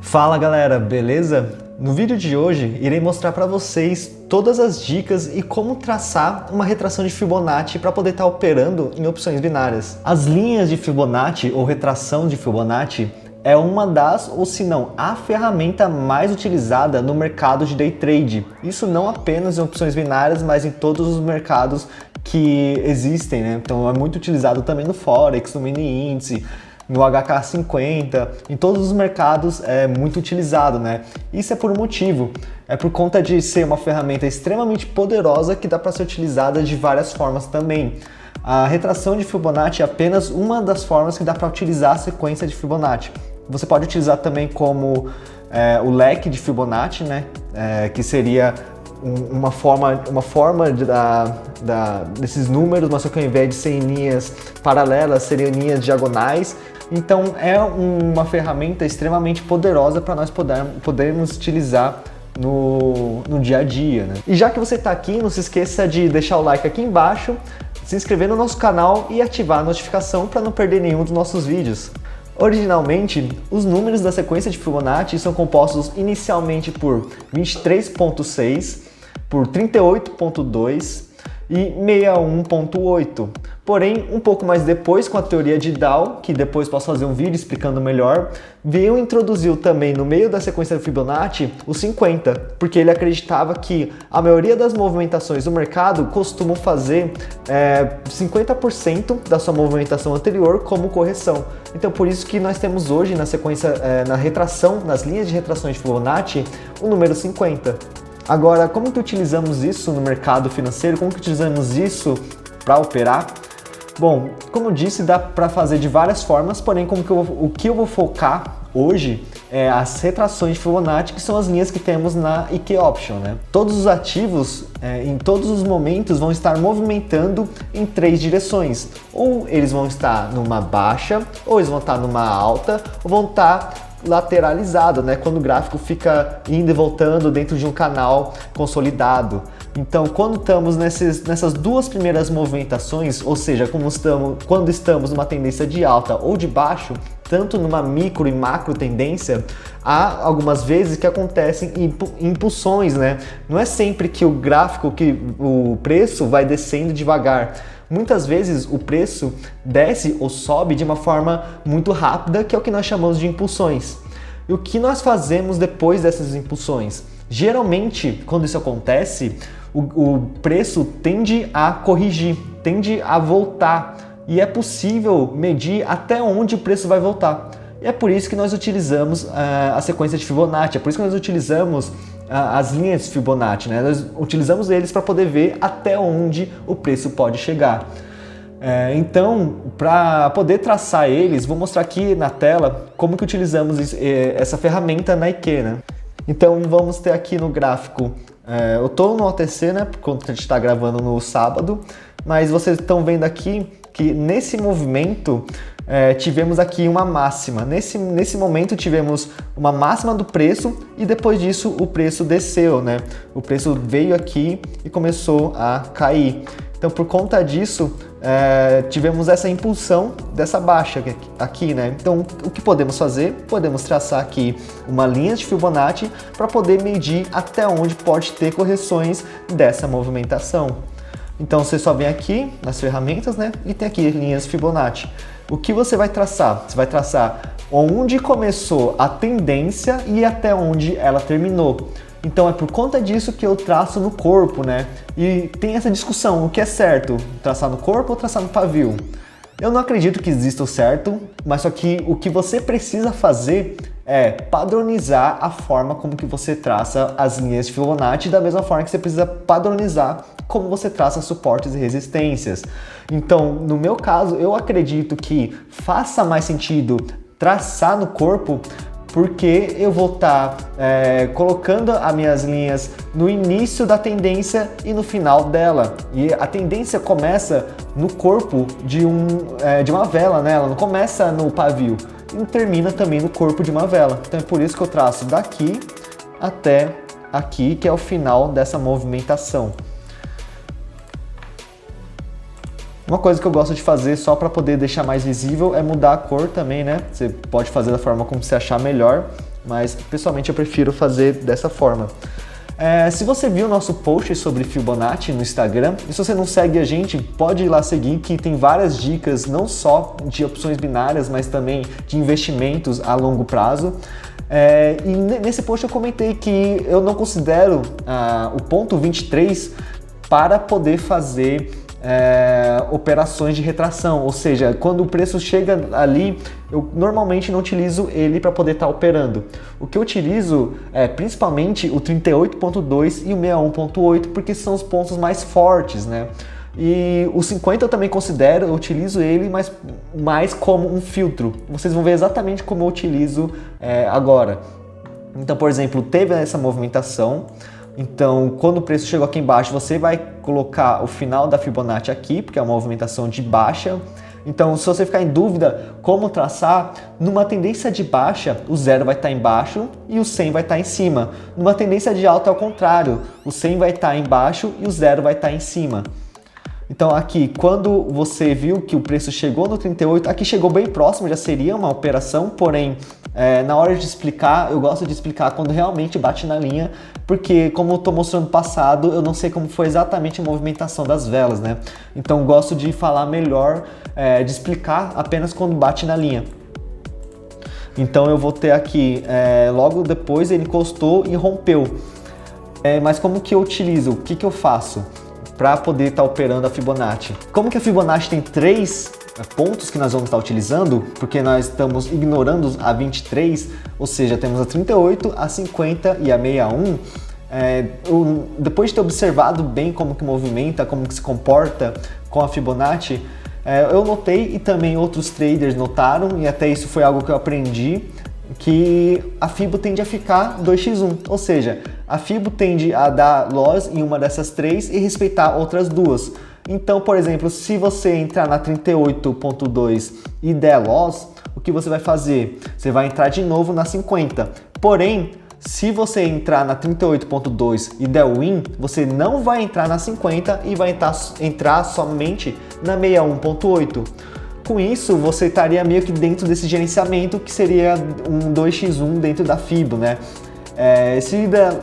Fala galera, beleza? No vídeo de hoje irei mostrar para vocês todas as dicas e como traçar uma retração de Fibonacci para poder estar operando em opções binárias. As linhas de Fibonacci ou retração de Fibonacci é uma das, ou se não, a ferramenta mais utilizada no mercado de day trade. Isso não apenas em opções binárias, mas em todos os mercados que existem, né? Então é muito utilizado também no Forex, no mini índice, no HK50, em todos os mercados é muito utilizado, né? Isso é por um motivo, é por conta de ser uma ferramenta extremamente poderosa que dá para ser utilizada de várias formas também. A retração de Fibonacci é apenas uma das formas que dá para utilizar a sequência de Fibonacci. Você pode utilizar também como o leque de Fibonacci, né? Que seria uma forma desses números, mas só que ao invés de serem linhas paralelas, seriam linhas diagonais. Então é uma ferramenta extremamente poderosa para nós podermos utilizar no dia a dia, né? E já que você está aqui, não se esqueça de deixar o like aqui embaixo, se inscrever no nosso canal e ativar a notificação para não perder nenhum dos nossos vídeos. Originalmente, os números da sequência de Fibonacci são compostos inicialmente por 23.6, por 38.2 e 61.8. Porém, um pouco mais depois, com a teoria de Dow, que depois posso fazer um vídeo explicando melhor, veio e introduziu também no meio da sequência de Fibonacci o 50, porque ele acreditava que a maioria das movimentações do mercado costumam fazer 50% da sua movimentação anterior como correção. Então, por isso que nós temos hoje na sequência, na retração, nas linhas de retrações de Fibonacci, o número 50. Agora, como que utilizamos isso no mercado financeiro? Como que utilizamos isso para operar? Bom, como disse, dá para fazer de várias formas, porém o que eu vou focar hoje é as retrações de Fibonacci, que são as linhas que temos na IK Option, né? Todos os ativos, em todos os momentos, vão estar movimentando em três direções. Ou eles vão estar numa baixa, ou eles vão estar numa alta, ou vão estar lateralizado, né? Quando o gráfico fica indo e voltando dentro de um canal consolidado. Então, quando estamos nessas duas primeiras movimentações, ou seja, quando estamos numa tendência de alta ou de baixo, tanto numa micro e macro tendência, há algumas vezes que acontecem impulsões, né? Não é sempre que o gráfico, que o preço vai descendo devagar. Muitas vezes o preço desce ou sobe de uma forma muito rápida, que é o que nós chamamos de impulsões. E o que nós fazemos depois dessas impulsões? Geralmente, quando isso acontece, o preço tende a corrigir, tende a voltar. E é possível medir até onde o preço vai voltar. E é por isso que nós utilizamos a sequência de Fibonacci, é por isso que nós utilizamos as linhas de Fibonacci, né? Nós utilizamos eles para poder ver até onde o preço pode chegar. Então, para poder traçar eles, vou mostrar aqui na tela como que utilizamos essa ferramenta na IK, né? Então, vamos ter aqui no gráfico, eu estou no OTC, né? Porque a gente está gravando no sábado, mas vocês estão vendo aqui que nesse movimento tivemos aqui uma máxima. Nesse momento tivemos uma máxima do preço e depois disso o preço desceu, né? O preço veio aqui e começou a cair. Então, por conta disso, tivemos essa impulsão dessa baixa aqui, né? Então, o que podemos fazer? Podemos traçar aqui uma linha de Fibonacci para poder medir até onde pode ter correções dessa movimentação. Então, você só vem aqui nas ferramentas, né? E tem aqui linhas Fibonacci. O que você vai traçar? Você vai traçar onde começou a tendência e até onde ela terminou. Então é por conta disso que eu traço no corpo, né? E tem essa discussão, o que é certo? Traçar no corpo ou traçar no pavio? Eu não acredito que exista o certo, mas só que o que você precisa fazer é padronizar a forma como que você traça as linhas de Fibonacci, da mesma forma que você precisa padronizar como você traça suportes e resistências. Então, no meu caso, eu acredito que faça mais sentido traçar no corpo, porque eu vou estar colocando as minhas linhas no início da tendência e no final dela. E a tendência começa no corpo de uma vela, né? Ela não começa no pavio e termina também no corpo de uma vela. Então é por isso que eu traço daqui até aqui, que é o final dessa movimentação. Uma coisa que eu gosto de fazer só para poder deixar mais visível é mudar a cor também, né? Você pode fazer da forma como você achar melhor. mas pessoalmente eu prefiro fazer dessa forma. Se você viu o nosso post sobre Fibonacci no Instagram, e se você não segue a gente, pode ir lá seguir, que tem várias dicas, não só de opções binárias, mas também de investimentos a longo prazo. E nesse post eu comentei que eu não considero o ponto 23 para poder fazer operações de retração, ou seja, quando o preço chega ali, eu normalmente não utilizo ele para poder estar operando. O que eu utilizo é principalmente o 38.2 e o 61.8, porque são os pontos mais fortes, né? E o 50 eu também considero, eu utilizo ele, mas mais como um filtro. Vocês vão ver exatamente como eu utilizo agora. Então, por exemplo, teve essa movimentação. Então, quando o preço chegou aqui embaixo, você vai colocar o final da Fibonacci aqui, porque é uma movimentação de baixa. Então, se você ficar em dúvida como traçar, numa tendência de baixa, o 0 vai estar embaixo e o 100 vai estar em cima. Numa tendência de alta, é o contrário. O 100 vai estar embaixo e o 0 vai estar em cima. Então aqui, quando você viu que o preço chegou no 38, aqui chegou bem próximo, já seria uma operação, porém, na hora de explicar, eu gosto de explicar quando realmente bate na linha, porque como eu estou mostrando passado, eu não sei como foi exatamente a movimentação das velas, né? Então gosto de falar melhor, de explicar apenas quando bate na linha. Então eu vou ter aqui, logo depois ele encostou e rompeu. Mas como que eu utilizo? O que eu faço para poder estar operando a Fibonacci? Como que a Fibonacci tem 3 pontos que nós vamos estar utilizando, porque nós estamos ignorando a 23, ou seja, temos a 38, a 50 e a 61, depois de ter observado bem como que movimenta, como que se comporta com a Fibonacci, eu notei e também outros traders notaram, e até isso foi algo que eu aprendi, que a Fibo tende a ficar 2x1, ou seja, a Fibo tende a dar loss em uma dessas 3 e respeitar outras 2. Então, por exemplo, se você entrar na 38.2 e der loss, o que você vai fazer? Você vai entrar de novo na 50. Porém, se você entrar na 38.2 e der win, você não vai entrar na 50 e vai entrar somente na 61.8. Com isso, você estaria meio que dentro desse gerenciamento, que seria um 2x1 dentro da Fibo, né? Se der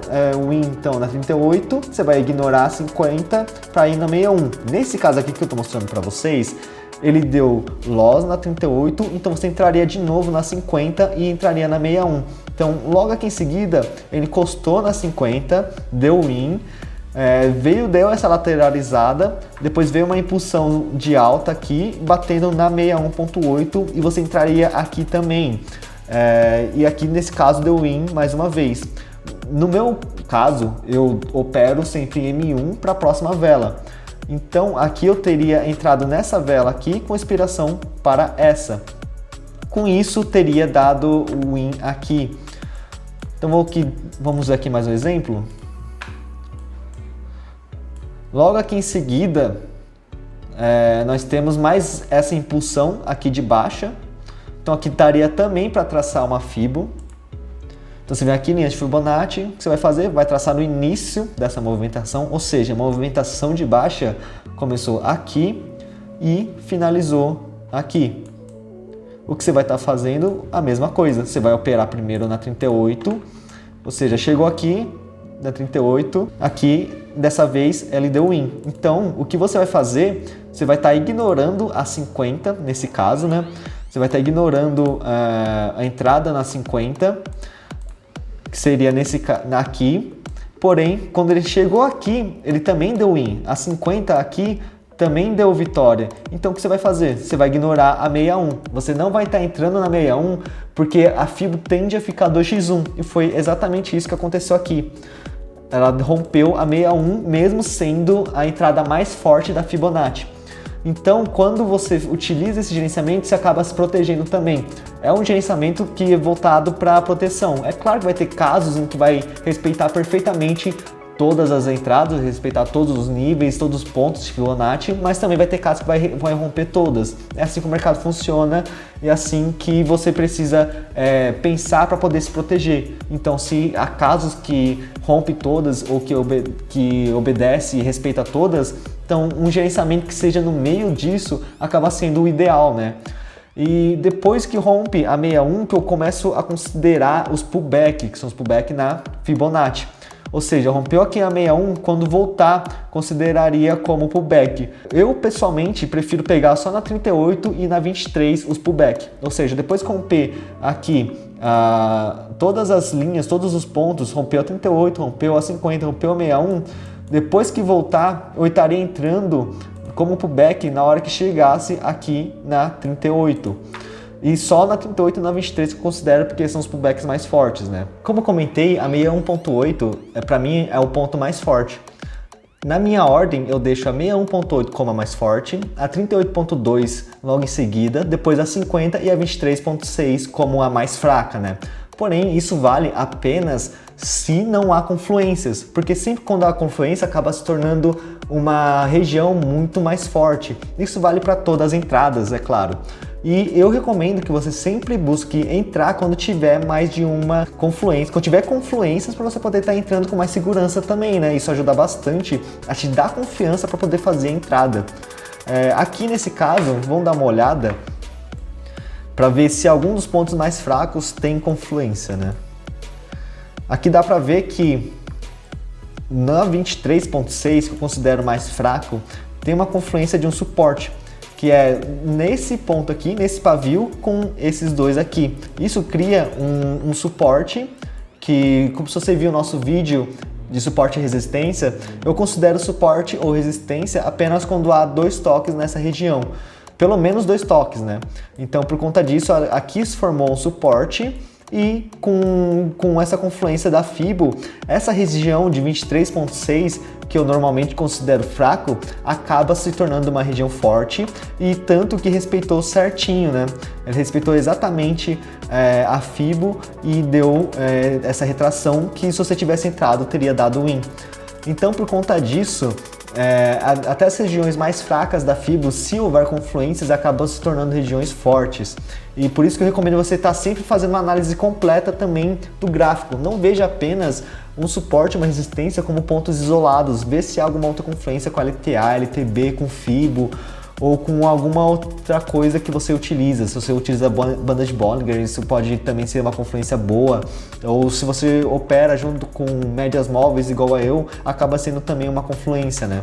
win, então, na 38, você vai ignorar a 50 para ir na 61. Nesse caso aqui que eu estou mostrando para vocês, ele deu loss na 38, então você entraria de novo na 50 e entraria na 61. Então, logo aqui em seguida, ele encostou na 50, deu win, deu essa lateralizada, depois veio uma impulsão de alta aqui, batendo na 61.8 e você entraria aqui também. E aqui nesse caso deu win mais uma vez. No meu caso, eu opero sempre em M1 para a próxima vela. Então aqui eu teria entrado nessa vela aqui com expiração para essa. Com isso teria dado o win aqui. Então vamos ver aqui mais um exemplo. Logo aqui em seguida, nós temos mais essa impulsão aqui de baixa. Então aqui daria também para traçar uma Fibo. Então você vem aqui, linha de Fibonacci, o que você vai fazer? Vai traçar no início dessa movimentação, ou seja, a movimentação de baixa começou aqui e finalizou aqui. O que você vai estar fazendo? A mesma coisa, você vai operar primeiro na 38, ou seja, chegou aqui na 38, aqui dessa vez ele deu win. Então o que você vai fazer? Você vai estar ignorando a 50, nesse caso, né? Você vai estar ignorando a entrada na 50, que seria aqui. Porém, quando ele chegou aqui, ele também deu win. A 50 aqui também deu vitória. Então, o que você vai fazer? Você vai ignorar a 61. Você não vai estar entrando na 61, porque a Fibo tende a ficar 2x1. E foi exatamente isso que aconteceu aqui. Ela rompeu a 61, mesmo sendo a entrada mais forte da Fibonacci. Então, quando você utiliza esse gerenciamento, você acaba se protegendo também. É um gerenciamento que é voltado para a proteção. É claro que vai ter casos em que vai respeitar perfeitamente todas as entradas, respeitar todos os níveis, todos os pontos de Fibonacci, mas também vai ter casos que vai romper todas. É assim que o mercado funciona e é assim que você precisa pensar para poder se proteger. Então, se há casos que rompe todas ou que obedece e respeita todas, então um gerenciamento que seja no meio disso acaba sendo o ideal, né? E depois que rompe a 61, que eu começo a considerar os pullback, que são os pullback na Fibonacci. Ou seja, rompeu aqui a 61, quando voltar, consideraria como pullback. Eu, pessoalmente, prefiro pegar só na 38 e na 23 os pullback. Ou seja, depois que romper aqui todas as linhas, todos os pontos, rompeu a 38, rompeu a 50, rompeu a 61, depois que voltar, eu estaria entrando como pullback na hora que chegasse aqui na 38. E só na 38 e na 23 que eu considero, porque são os pullbacks mais fortes, né? Como eu comentei, a 61.8 para mim é o ponto mais forte. Na minha ordem, eu deixo a 61.8 como a mais forte, a 38.2 logo em seguida, depois a 50 e a 23.6 como a mais fraca, né? Porém, isso vale apenas se não há confluências, porque sempre quando há confluência acaba se tornando uma região muito mais forte. Isso vale para todas as entradas, é claro. E eu recomendo que você sempre busque entrar quando tiver mais de uma confluência, quando tiver confluências, para você poder estar entrando com mais segurança também, né? Isso ajuda bastante a te dar confiança para poder fazer a entrada. Aqui nesse caso, vamos dar uma olhada para ver se algum dos pontos mais fracos tem confluência, né? Aqui dá para ver que na 23.6, que eu considero mais fraco, tem uma confluência de um suporte, que é nesse ponto aqui, nesse pavio, com esses dois aqui. Isso cria um suporte que, como se você viu o nosso vídeo de suporte e resistência, eu considero suporte ou resistência apenas quando há 2 toques nessa região. Pelo menos 2 toques, né? Então, por conta disso, aqui se formou um suporte e com essa confluência da Fibo, essa região de 23.6, que eu normalmente considero fraco, acaba se tornando uma região forte, e tanto que respeitou certinho, né? Ele respeitou exatamente a Fibo e deu essa retração que, se você tivesse entrado, teria dado win. Então, por conta disso, até as regiões mais fracas da Fibo, se houver confluências, acabam se tornando regiões fortes. E por isso que eu recomendo você estar sempre fazendo uma análise completa também do gráfico. Não veja apenas um suporte, uma resistência como pontos isolados. Vê se há alguma outra confluência com LTA, LTB, com Fibo ou com alguma outra coisa que você utiliza. Se você utiliza banda de Bollinger, isso pode também ser uma confluência boa. Ou se você opera junto com médias móveis igual a eu, acaba sendo também uma confluência, né?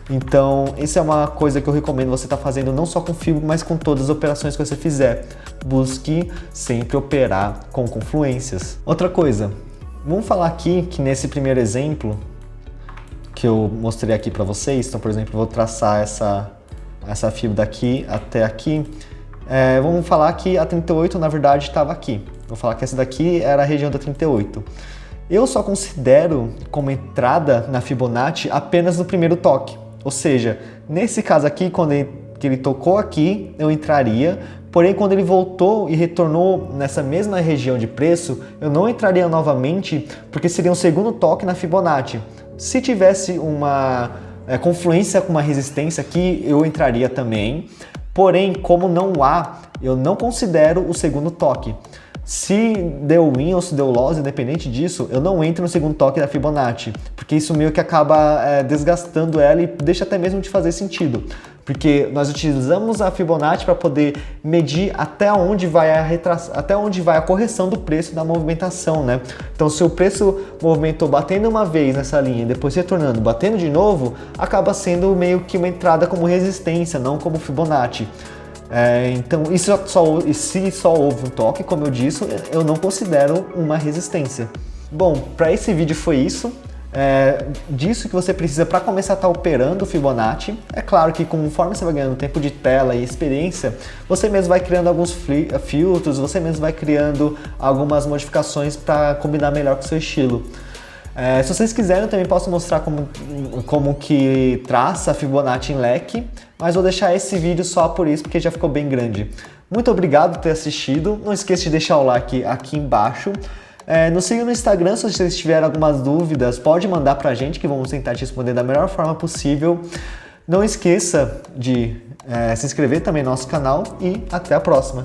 Então, isso é uma coisa que eu recomendo você estar fazendo não só com Fibo, mas com todas as operações que você fizer. Busque sempre operar com confluências. Outra coisa, vamos falar aqui que nesse primeiro exemplo que eu mostrei aqui para vocês, então, por exemplo, eu vou traçar essa Fibo daqui até aqui. Vamos falar que a 38 na verdade estava aqui. Vou falar que essa daqui era a região da 38. Eu só considero como entrada na Fibonacci apenas no primeiro toque. Ou seja, nesse caso aqui, quando ele tocou aqui, eu entraria. Porém, quando ele voltou e retornou nessa mesma região de preço, eu não entraria novamente, porque seria um segundo toque na Fibonacci. Se tivesse uma confluência com uma resistência aqui, eu entraria também. Porém, como não há, eu não considero o segundo toque. Se deu win ou se deu loss, independente disso, eu não entro no segundo toque da Fibonacci, porque isso meio que acaba desgastando ela e deixa até mesmo de fazer sentido. Porque nós utilizamos a Fibonacci para poder medir até onde vai a correção do preço da movimentação, né? Então, se o preço movimentou batendo uma vez nessa linha e depois retornando, batendo de novo, acaba sendo meio que uma entrada como resistência, não como Fibonacci. Então, se só houve um toque, como eu disse, eu não considero uma resistência. Bom, para esse vídeo foi isso. Disso que você precisa para começar a estar operando o Fibonacci. É claro que conforme você vai ganhando tempo de tela e experiência, você mesmo vai criando alguns filtros, você mesmo vai criando algumas modificações para combinar melhor com o seu estilo. Se vocês quiserem, eu também posso mostrar como que traça a Fibonacci em leque, mas vou deixar esse vídeo só por isso, porque já ficou bem grande. Muito obrigado por ter assistido, não esqueça de deixar o like aqui embaixo. Nos siga no Instagram, se vocês tiverem algumas dúvidas, pode mandar pra gente que vamos tentar te responder da melhor forma possível. Não esqueça de se inscrever também no nosso canal e até a próxima!